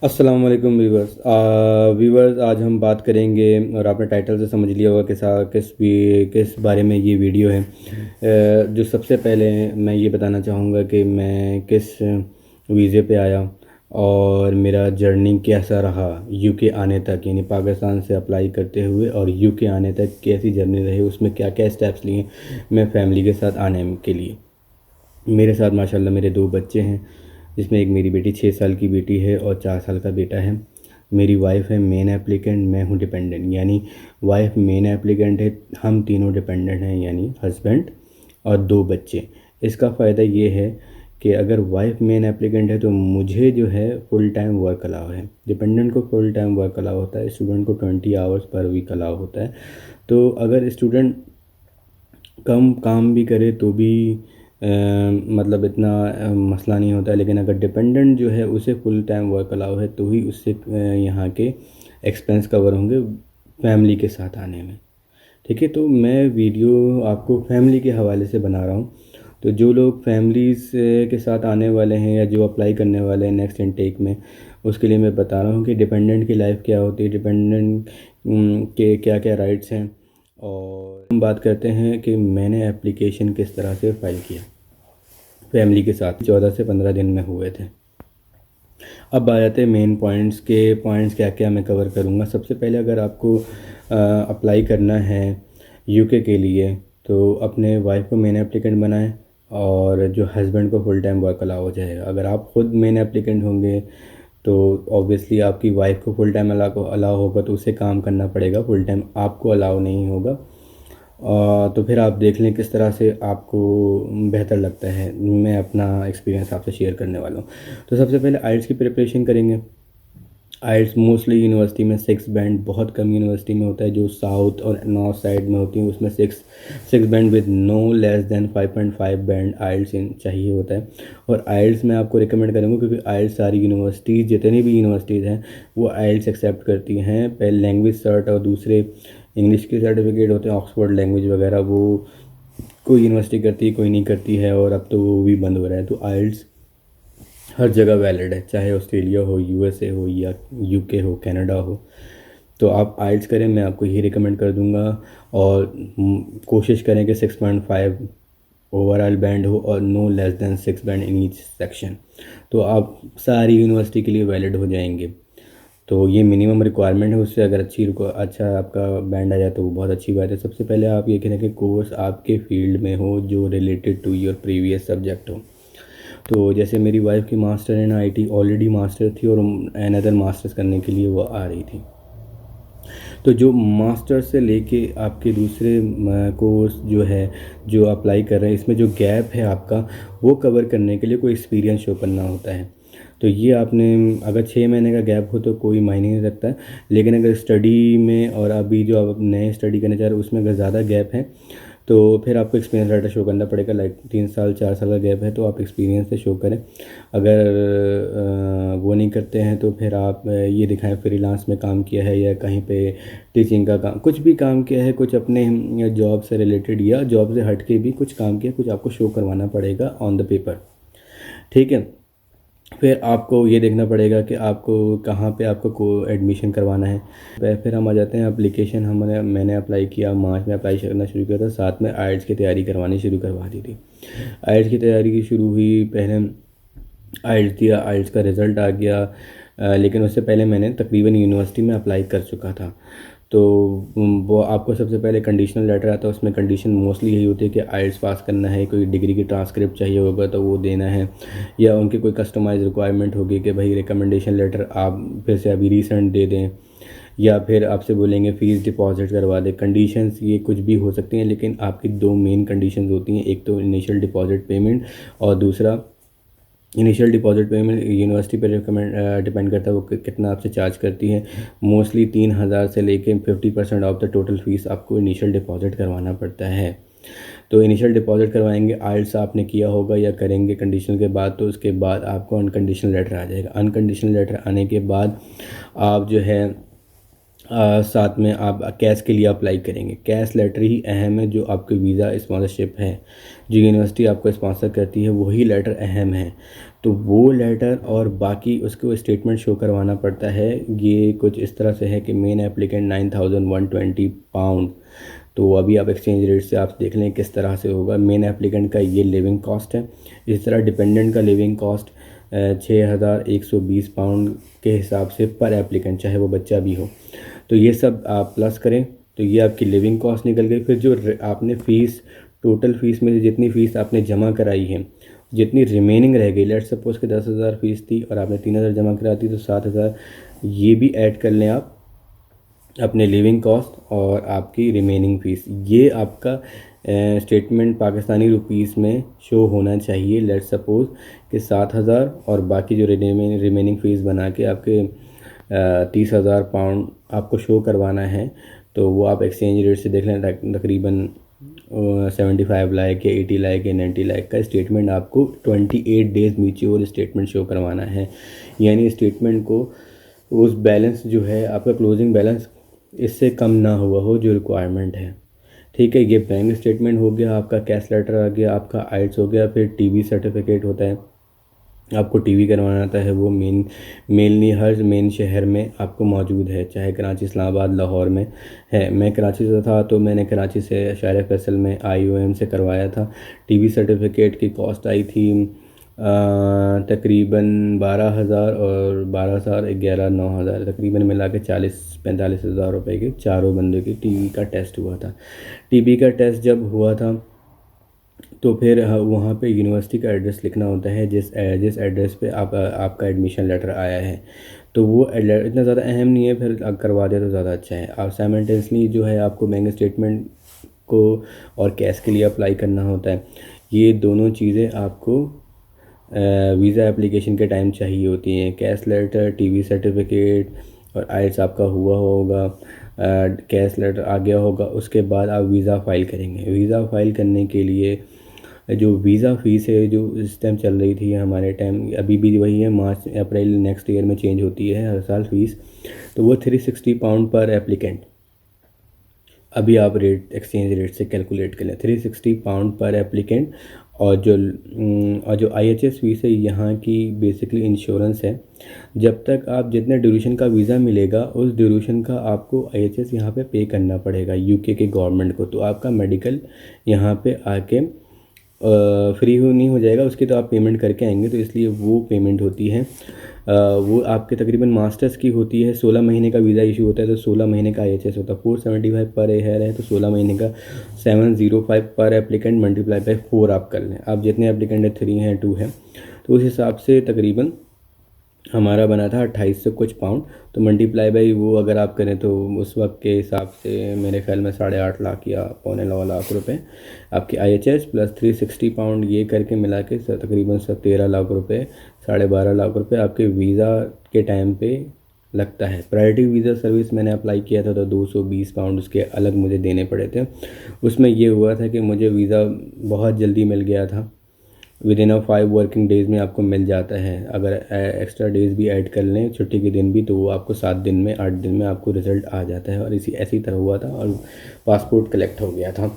अस्सलाम वालेकुम वीवर्स। आज हम बात करेंगे, और आपने टाइटल से समझ लिया होगा किस बारे में ये वीडियो है। जो सबसे पहले मैं ये बताना चाहूँगा कि मैं किस वीज़े पे आया और मेरा जर्नी कैसा रहा यूके आने तक, यानी पाकिस्तान से अप्लाई करते हुए और यूके आने तक कैसी जर्नी रही, उसमें क्या क्या स्टेप्स लिए मैं फैमिली के साथ आने के लिए। मेरे साथ माशाल्लाह मेरे दो बच्चे हैं, जिसमें एक मेरी बेटी 6 साल की बेटी है और 4 साल का बेटा है। मेरी वाइफ़ है मेन एप्लीकेंट, मैं हूँ डिपेंडेंट, यानी वाइफ़ मेन एप्लीकेंट है, हम तीनों डिपेंडेंट हैं, यानी हस्बैंड और दो बच्चे। इसका फ़ायदा ये है कि अगर वाइफ़ मेन एप्लीकेंट है तो मुझे जो है फुल टाइम वर्क अलाउ है। डिपेंडेंट को फुल टाइम वर्क अलाउ होता है, स्टूडेंट को 20 आवर्स पर वीक अलाउ होता है। तो अगर स्टूडेंट कम काम भी करे तो भी मतलब इतना मसला नहीं होता है, लेकिन अगर डिपेंडेंट जो है उसे फुल टाइम वर्क अलाउ है तो ही उससे यहाँ के एक्सपेंस कवर होंगे फैमिली के साथ आने में। ठीक है, तो मैं वीडियो आपको फैमिली के हवाले से बना रहा हूँ। तो जो लोग फैमिलीज़ के साथ आने वाले हैं या जो अप्लाई करने वाले हैं नेक्स्ट इनटेक में, उसके लिए मैं बता रहा हूँ कि डिपेंडेंट की लाइफ क्या होती है, डिपेंडेंट के क्या क्या राइट्स हैं। और हम बात करते हैं कि मैंने एप्लीकेशन किस तरह से फ़ाइल किया फैमिली के साथ। 14 से 15 दिन में हुए थे। अब आ जाते हैं मेन पॉइंट्स के, पॉइंट्स क्या क्या मैं कवर करूँगा। सबसे पहले अगर आपको अप्लाई करना है यूके के लिए तो अपने वाइफ को मेन एप्लीकेंट बनाएं और जो हस्बैंड को फुल टाइम वर्क अलाउ हो जाएगा। अगर आप ख़ुद मेन एप्लीकेंट होंगे तो ऑब्वियसली आपकी वाइफ को फुल टाइम अलाउ होगा, तो उसे काम करना पड़ेगा, फुल टाइम आपको अलाउ नहीं होगा। तो फिर आप देख लें किस तरह से आपको बेहतर लगता है। मैं अपना एक्सपीरियंस आपसे शेयर करने वाला हूँ। तो सबसे पहले आइल्स की प्रिपरेशन करेंगे। आइल्स मोस्टली यूनिवर्सिटी में 6 बैंड, बहुत कम यूनिवर्सिटी में होता है जो साउथ और नॉर्थ साइड में होती है, उसमें six band with no less than 5.5 band IELTS चाहिए होता है। और आइल्स मैं आपको रिकमेंड करूँगा क्योंकि आइल्स सारी यूनिवर्सिटीज़, जितनी भी यूनिवर्सिटीज़ हैं वो आइल्स एक्सेप्ट करती हैं। पहले लैंग्वेज सर्ट और दूसरे इंग्लिश के सर्टिफिकेट होते हैं, ऑक्सफोर्ड लैंग्वेज वगैरह, वो कोई यूनिवर्सिटी करती है कोई नहीं करती है, और अब तो वो भी बंद हो रहा है। तो आइल्स हर जगह वैलिड है, चाहे ऑस्ट्रेलिया हो, यूएसए हो या यूके हो, कनाडा हो। तो आप आइल्स करें, मैं आपको यही रिकमेंड कर दूंगा। और कोशिश करें कि 6.5 ओवरऑल बैंड हो और no less than 6 band in each section, तो आप सारी यूनिवर्सिटी के लिए वैलिड हो जाएंगे। तो ये मिनिमम रिक्वायरमेंट है, उससे अगर अच्छा आपका बैंड आ जाए तो वो बहुत अच्छी बात है। सबसे पहले आप ये करें कि कोर्स आपके फील्ड में हो जो related to your previous subject हो। तो जैसे मेरी वाइफ की master in IT already master थी और अनदर मास्टर्स करने के लिए वो आ रही थी। तो जो मास्टर से लेके आपके दूसरे कोर्स जो है जो अप्लाई कर रहे हैं, इसमें जो गैप है आपका वो कवर करने के लिए कोई एक्सपीरियंस शो करना होता है। तो ये आपने अगर 6 महीने का गैप हो तो कोई मायने नहीं रखता है, लेकिन अगर स्टडी में और अभी जो आप नए स्टडी करने चाह रहे हो उसमें अगर ज़्यादा गैप है तो फिर आपको एक्सपीरियंस लेटर शो करना पड़ेगा। लाइक 3 साल 4 साल का गैप है तो आप एक्सपीरियंस से शो करें। अगर वो नहीं करते हैं तो फिर आप ये दिखाएं फ्रीलांस में काम किया है या कहीं पे टीचिंग का काम, कुछ भी काम किया है, कुछ अपने जॉब से रिलेटेड या जॉब से हट के भी कुछ काम किया, कुछ आपको शो करवाना पड़ेगा ऑन द पेपर। ठीक है, फिर आपको ये देखना पड़ेगा कि आपको कहाँ पे आपको को एडमिशन करवाना है। फिर हम आ जाते हैं एप्लीकेशन। मैंने अप्लाई किया, मार्च में अप्लाई करना शुरू किया था, साथ में आइल्स की तैयारी करवानी शुरू करवा दी थी। आइल्स की तैयारी की शुरू हुई, पहले आइल्स दिया, आइल्स का रिज़ल्ट आ गया। लेकिन उससे पहले मैंने तकरीबन यूनिवर्सिटी में अप्लाई कर चुका था। तो वो आपको सबसे पहले कंडीशनल लेटर आता है, उसमें कंडीशन मोस्टली यही होती है कि आइल्स पास करना है, कोई डिग्री की ट्रांसक्रिप्ट चाहिए होगा तो वो देना है, या उनकी कोई कस्टमाइज रिक्वायरमेंट होगी कि भाई रिकमेंडेशन लेटर आप फिर से अभी रीसेंट दे दें, या फिर आपसे बोलेंगे फ़ीस डिपॉजिट करवा दें। कंडीशंस ये कुछ भी हो सकती हैं, लेकिन आपकी दो मेन कंडीशंस होती हैं, एक तो इनिशियल डिपॉजिट पेमेंट और दूसरा इनिशियल डिपॉजिट पेमेंट यूनिवर्सिटी पर डिपेंड करता है वो कितना आपसे चार्ज करती है। मोस्टली 3,000 से लेके 50% ऑफ द टोटल फ़ीस आपको इनिशियल डिपॉजिट करवाना पड़ता है। तो इनिशियल डिपॉजिट करवाएंगे, आइल्स आपने किया होगा या करेंगे कंडीशनल के बाद, तो उसके बाद आपको अनकंडीशनल लेटर आ जाएगा। अनकंडीशनल लेटर आने के बाद आप जो है साथ में आप कैश के लिए अप्लाई करेंगे। कैश लेटर ही अहम है, जो आपके वीज़ा स्पॉन्सरशिप है, जो यूनिवर्सिटी आपको स्पॉन्सर करती है वही लेटर अहम है। तो वो लेटर और बाकी उसको स्टेटमेंट शो करवाना पड़ता है। ये कुछ इस तरह से है कि मेन एप्लीकेंट 9120 पाउंड। तो अभी आप एक्सचेंज रेट से आप देख लें किस तरह से होगा। मेन एप्लीकेंट का ये लिविंग कॉस्ट है। इस तरह डिपेंडेंट का लिविंग कॉस्ट 6120 पाउंड के हिसाब से पर एप्लीकेंट, चाहे वो बच्चा भी हो। तो ये सब आप प्लस करें तो ये आपकी लिविंग कॉस्ट निकल गई। फिर जो आपने फ़ीस, टोटल फ़ीस में से जितनी फ़ीस आपने जमा कराई है, जितनी रिमेनिंग रह गई, लेट सपोज़ कि 10,000 फ़ीस थी और आपने 3,000 जमा करा दी, तो 7,000 ये भी ऐड कर लें आप अपने लिविंग कॉस्ट और आपकी रिमेनिंग फ़ीस। ये आपका स्टेटमेंट पाकिस्तानी रुपीस में शो होना चाहिए। लेट सपोज़ कि 7,000 और बाकी जो रिमेनिंग फ़ीस बना के आपके 30,000 पाउंड आपको शो करवाना है। तो वो आप एक्सचेंज रेट से देख लें, तकरीबन 75 लाख या 80 लाख या 90 लाख का स्टेटमेंट आपको 28 डेज़ म्यूच्योर स्टेटमेंट शो करवाना है। यानी स्टेटमेंट को उस बैलेंस जो है आपका क्लोजिंग बैलेंस इससे कम ना हुआ हो जो रिक्वायरमेंट है। ठीक है, ये बैंक स्टेटमेंट हो गया, आपका कैश लेटर आ गया, आपका आइट्स हो गया। फिर टीवी सर्टिफिकेट होता है, आपको टीवी करवाना आता है, वो मेनली हर मेन शहर में आपको मौजूद है, चाहे कराची, इस्लामाबाद, लाहौर में है। मैं कराची से था तो मैंने कराची से शायर फैसल में IOM से करवाया था। टीवी सर्टिफिकेट की कॉस्ट आई थी तकरीबन 12,000 और 12,000 11 9,000, तकरीबन मिला के 40-45 हज़ार रुपये के चारों बंदे की टीवी का टेस्ट हुआ था। टीवी का टेस्ट जब हुआ था तो फिर वहाँ पे यूनिवर्सिटी का एड्रेस लिखना होता है, जिस एड्रेस पे आपका एडमिशन लेटर आया है। तो वो इतना ज़्यादा अहम नहीं है, फिर करवा दिया तो ज़्यादा अच्छा है। आप साइमल्टेनियसली जो है आपको बैंक स्टेटमेंट को और कैश के लिए अप्लाई करना होता है। ये दोनों चीज़ें आपको वीज़ा एप्लीकेशन के टाइम चाहिए होती हैं। कैश लेटर, टीवी सर्टिफिकेट और आइट्स आपका हुआ होगा, कैश लेटर आ गया होगा, उसके बाद आप वीज़ा फ़ाइल करेंगे। वीज़ा फ़ाइल करने के लिए जो वीज़ा फ़ीस है जो इस टाइम चल रही थी हमारे टाइम, अभी भी वही है, मार्च अप्रैल नेक्स्ट ईयर में चेंज होती है हर साल फ़ीस। तो वो 360 पाउंड पर एप्लीकेंट। अभी आप रेट एक्सचेंज रेट से कैलकुलेट कर लें, 360 पाउंड पर एप्लीकेंट। और जो IHS फ़ीस है यहाँ की बेसिकली इंश्योरेंस है। जब तक आप जितने ड्यूरेशन का वीज़ा मिलेगा उस ड्यूरेशन का आपको IHS यहाँ पे करना पड़ेगा UK के गवर्नमेंट को। तो आपका मेडिकल यहाँ पे आके फ्री नहीं हो जाएगा, उसकी तो आप पेमेंट करके आएंगे, तो इसलिए वो पेमेंट होती है। वो आपके तकरीबन मास्टर्स की होती है। 16 महीने का वीज़ा इशू होता है, तो 16 महीने का IHS होता है। 475 पर हेयर है तो 16 महीने का 705 पर एप्लीकेंट मल्टीप्लाई बाई 4 आप कर लें। आप जितने एप्लीकेंट है, 3 हैं, 2 है, तो उस हिसाब से तकरीबन हमारा बना था 2800 कुछ पाउंड। तो मल्टीप्लाई बाई वो अगर आप करें तो उस वक्त के हिसाब से मेरे ख्याल में 8.5 लाख या 8.25 लाख रुपए आपकी IHS प्लस 360 पाउंड ये करके मिला के तकरीबन 13 लाख रुपए, 12.5 लाख रुपए आपके वीज़ा के टाइम पे लगता है। प्रायोरिटी वीज़ा सर्विस मैंने अप्लाई किया था तो 220 पाउंड उसके अलग मुझे देने पड़े थे। उसमें ये हुआ था कि मुझे वीज़ा बहुत जल्दी मिल गया था, विद इन 5 वर्किंग डेज़ में आपको मिल जाता है। अगर एक्स्ट्रा डेज़ भी ऐड कर लें, छुट्टी के दिन भी, तो वो आपको 7 दिन में, 8 दिन में आपको रिज़ल्ट आ जाता है। और ऐसी तरह हुआ था और पासपोर्ट कलेक्ट हो गया था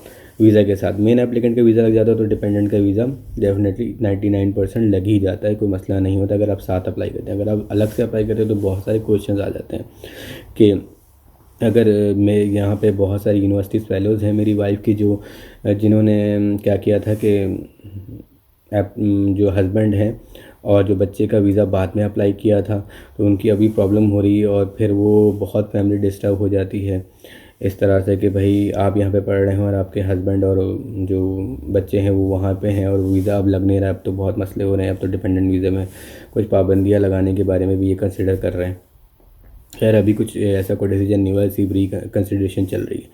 वीज़ा के साथ। मेन एप्लीकेंट का वीज़ा लग जाता है तो डिपेंडेंट का वीज़ा डेफिनेटली 99% लग ही जाता है, कोई मसला नहीं होता अगर आप साथ अप्लाई करते हैं। अगर आप अलग से अप्लाई करते हैं तो बहुत सारे क्वेश्चन आ जाते हैं कि अगर मैं यहाँ पे बहुत सारी यूनिवर्सिटीज़ फेलोज़ हैं मेरी वाइफ की, जिन्होंने क्या किया था कि जो हस्बैंड हैं और जो बच्चे का वीज़ा बाद में अप्लाई किया था, तो उनकी अभी प्रॉब्लम हो रही है और फिर वो बहुत फैमिली डिस्टर्ब हो जाती है इस तरह से कि भाई आप यहाँ पे पढ़ रहे हैं और आपके हस्बैंड और जो बच्चे हैं वो वहाँ पे हैं और वीज़ा अब लग नहीं रहा है। अब तो बहुत मसले हो रहे हैं, अब तो डिपेंडेंट वीज़ा में कुछ पाबंदियाँ लगाने के बारे में भी ये कंसिडर कर रहे हैं। खैर अभी कुछ ऐसा कोई डिसीजन नहीं हुआ, इसी प्री कंसिडरेशन चल रही है।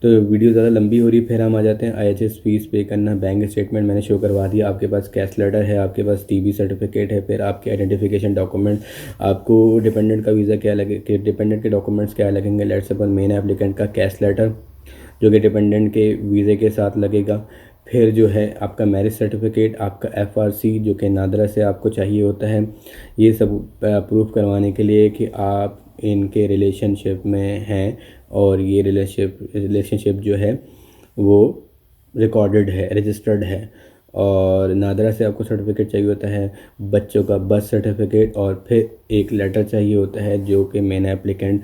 तो वीडियो ज़्यादा लंबी हो रही है। फिर हम आ जाते हैं IHS फ़ीस पे करना। बैंक स्टेटमेंट मैंने शो करवा दिया, आपके पास कैश लेटर है, आपके पास टीवी सर्टिफिकेट है, फिर आपके आइडेंटिफिकेशन डॉक्यूमेंट। आपको डिपेंडेंट का वीज़ा क्या लगे कि डिपेंडेंट के डॉक्यूमेंट्स क्या लगेंगे। लेट्स सपोज मेन एप्लीकेंट का कैश लेटर जो कि डिपेंडेंट के वीज़े के साथ लगेगा। फिर जो है आपका मैरिज सर्टिफिकेट, आपका FRC जो कि नादरा से आपको चाहिए होता है, ये सब प्रूफ करवाने के लिए कि आप इनके रिलेशनशिप में हैं और ये रिलेशनशिप जो है वो रिकॉर्डेड है, रजिस्टर्ड है। और नादरा से आपको सर्टिफिकेट चाहिए होता है, बच्चों का बर्थ सर्टिफिकेट, और फिर एक लेटर चाहिए होता है जो कि मेन एप्लीकेंट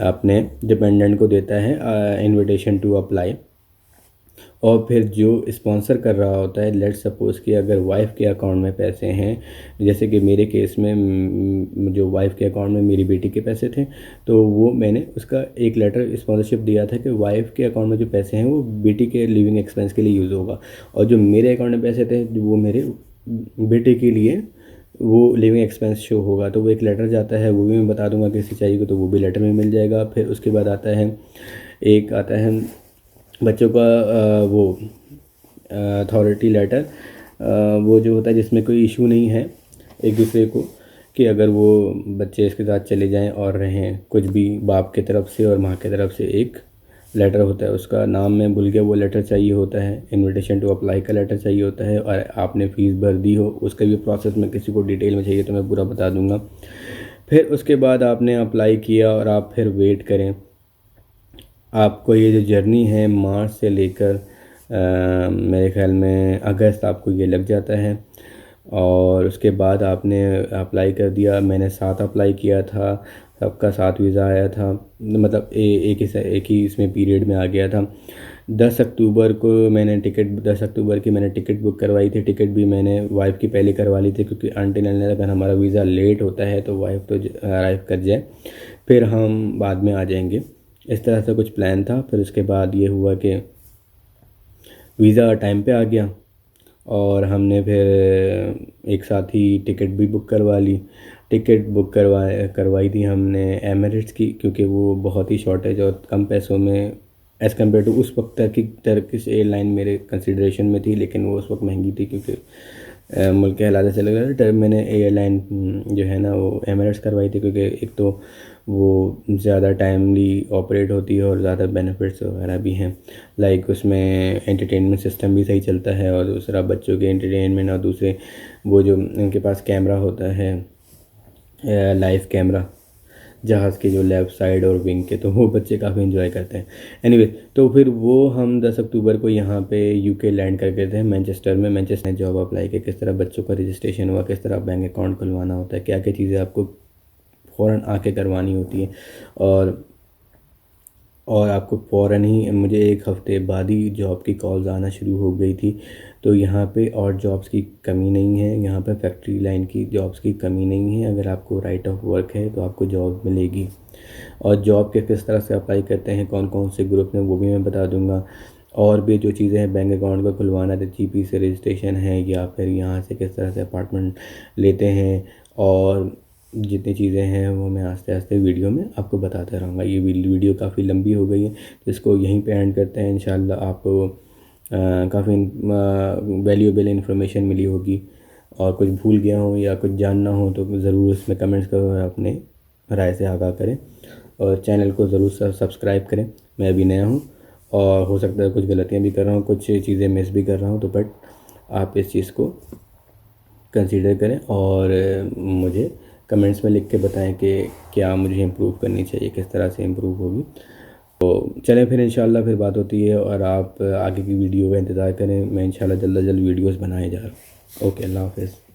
अपने डिपेंडेंट को देता है, इनविटेशन टू अप्लाई। और फिर जो स्पॉन्सर कर रहा होता है, लेट्स सपोज़ कि अगर वाइफ़ के अकाउंट में पैसे हैं, जैसे कि मेरे केस में जो वाइफ़ के अकाउंट में मेरी बेटी के पैसे थे, तो वो मैंने उसका एक लेटर स्पॉन्सरशिप दिया था कि वाइफ़ के अकाउंट में जो पैसे हैं वो बेटी के लिविंग एक्सपेंस के लिए यूज़ होगा, और जो मेरे अकाउंट में पैसे थे वो मेरे बेटे के लिए वो लिविंग एक्सपेंस शो होगा। तो वो एक लेटर जाता है, वो भी मैं बता दूंगा किसी चाहिए तो वो भी लेटर में मिल जाएगा। फिर उसके बाद आता है बच्चों का वो अथॉरिटी लेटर, वो जो होता है जिसमें कोई इशू नहीं है एक दूसरे को, कि अगर वो बच्चे इसके साथ चले जाएं और रहें, कुछ भी बाप की तरफ से और माँ की तरफ से एक लेटर होता है, उसका नाम मैं भूल गया, वो लेटर चाहिए होता है। इनविटेशन टू अप्लाई का लेटर चाहिए होता है, और आपने फ़ीस भर दी हो उसका भी प्रोसेस में किसी को डिटेल में चाहिए तो मैं पूरा बता दूंगा। फिर उसके बाद आपने अप्लाई किया और आप फिर वेट करें। आपको ये जो जर्नी है मार्च से लेकर मेरे ख़्याल में अगस्त आपको ये लग जाता है। और उसके बाद आपने अप्लाई कर दिया, मैंने 7 अप्लाई किया था, सबका 7 वीज़ा आया था, मतलब एक ही इसमें पीरियड में आ गया था। 10 अक्टूबर को मैंने 10 अक्टूबर की मैंने टिकट बुक करवाई थी। टिकट भी मैंने वाइफ़ की पहले करवा ली थी, क्योंकि अनटिल अगर हमारा वीज़ा लेट होता है तो वाइफ़ तो अराइव कर जाए, फिर हम बाद में आ जाएंगे। इस तरह से कुछ प्लान था। फिर उसके बाद ये हुआ कि वीज़ा टाइम पे आ गया, और हमने फिर एक साथ ही टिकट भी बुक करवा ली। टिकट बुक करवाई थी हमने एमिरेट्स की, क्योंकि वो बहुत ही शॉर्टेज और कम पैसों में एज़ कम्पेयर टू उस वक्त टर्किश एयरलाइन मेरे कंसिडरेशन में थी, लेकिन वो उस वक्त महंगी थी क्योंकि मुल्क के हालात से लग रहा था। मैंने एयरलाइन जो है ना वो एमिरेट्स करवाई थी, क्योंकि एक तो वो ज़्यादा टाइमली ऑपरेट होती है और ज़्यादा बेनिफिट्स वगैरह भी हैं, लाइक उसमें एंटरटेनमेंट सिस्टम भी सही चलता है, और दूसरा बच्चों के एंटरटेनमेंट, और दूसरे वो जो उनके पास कैमरा होता है, लाइव कैमरा जहाज़ के जो लेफ़्ट साइड और विंग के, तो वो बच्चे काफ़ी इन्जॉय करते हैं। एनीवे, तो फिर वो हम 10 अक्टूबर को यहाँ पे यूके लैंड कर गए थे मैनचेस्टर में। मैनचेस्टर में जॉब अप्लाई किया, किस तरह बच्चों का रजिस्ट्रेशन हुआ, किस तरह बैंक अकाउंट खुलवाना होता है, क्या क्या चीज़ें आपको फ़ौरन आके करवानी होती है, और आपको फ़ौरन ही, मुझे एक हफ़्ते बाद ही जॉब की कॉल्स आना शुरू हो गई थी। तो यहाँ पे और जॉब्स की कमी नहीं है, यहाँ पे फैक्ट्री लाइन की जॉब्स की कमी नहीं है। अगर आपको राइट ऑफ वर्क है तो आपको जॉब मिलेगी। और जॉब के किस तरह से अप्लाई करते हैं, कौन कौन से ग्रुप में, वो भी मैं बता दूंगा। और भी जो चीज़ें हैं, बैंक अकाउंट का खुलवाना है, जीपी से रजिस्ट्रेशन है, या फिर यहाँ से किस तरह से अपार्टमेंट लेते हैं, और जितनी चीज़ें हैं वो मैं आस्ते आस्ते वीडियो में आपको बताता रहूँगा। ये वीडियो काफ़ी लंबी हो गई है, तो इसको यहीं पे एंड करते हैं। इंशाल्लाह आपको काफ़ी वैल्यूएबल इन्फॉर्मेशन मिली होगी, और कुछ भूल गया हो या कुछ जानना हो तो ज़रूर उसमें कमेंट्स करो और अपने राय से आगाह करें, और चैनल को ज़रूर सब्सक्राइब करें। मैं अभी नया हूँ और हो सकता है कुछ गलतियाँ भी कर रहा हूँ, कुछ चीज़ें मिस भी कर रहा हूँ, तो बट आप इस चीज़ को कंसीडर करें और मुझे कमेंट्स में लिख के बताएं कि क्या मुझे इम्प्रूव करनी चाहिए, किस तरह से इम्प्रूव होगी। तो चलें फिर इंशाल्लाह फिर बात होती है, और आप आगे की वीडियो का इंतज़ार करें। मैं इंशाल्लाह जल्द से जल्द वीडियोस बनाए जा रहा हूँ। ओके, अल्लाह हाफ़िज़।